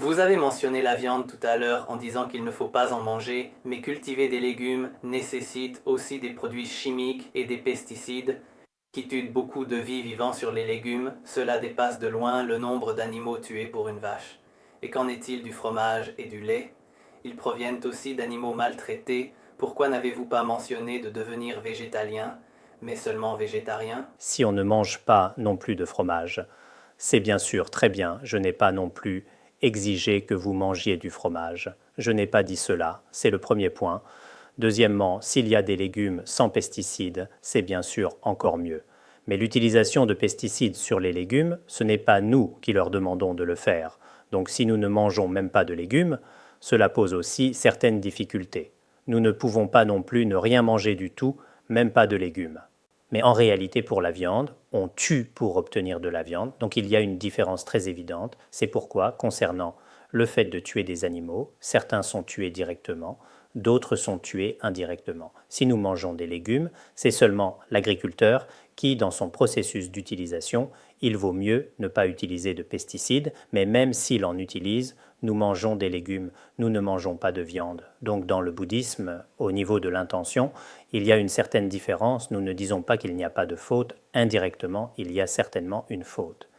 Vous avez mentionné la viande tout à l'heure en disant qu'il ne faut pas en manger, mais cultiver des légumes nécessite aussi des produits chimiques et des pesticides qui tuent beaucoup de vies vivant sur les légumes. Cela dépasse de loin le nombre d'animaux tués pour une vache. Et qu'en est-il du fromage et du lait? Ils proviennent aussi d'animaux maltraités. Pourquoi n'avez-vous pas mentionné de devenir végétalien, mais seulement végétarien? Si on ne mange pas non plus de fromage, c'est bien sûr très bien, je n'ai pas non plus exigé que vous mangiez du fromage. Je n'ai pas dit cela, c'est le premier point. Deuxièmement, s'il y a des légumes sans pesticides, c'est bien sûr encore mieux. Mais l'utilisation de pesticides sur les légumes, ce n'est pas nous qui leur demandons de le faire. Donc si nous ne mangeons même pas de légumes, cela pose aussi certaines difficultés. Nous ne pouvons pas non plus ne rien manger du tout, même pas de légumes. Mais en réalité, pour la viande, on tue pour obtenir de la viande, donc il y a une différence très évidente. C'est pourquoi, concernant le fait de tuer des animaux, certains sont tués directement, d'autres sont tués indirectement. Si nous mangeons des légumes, c'est seulement l'agriculteur qui, dans son processus d'utilisation, il vaut mieux ne pas utiliser de pesticides, mais même s'il en utilise, nous mangeons des légumes, nous ne mangeons pas de viande. Donc dans le bouddhisme, au niveau de l'intention, il y a une certaine différence, nous ne disons pas qu'il n'y a pas de faute, indirectement, il y a certainement une faute.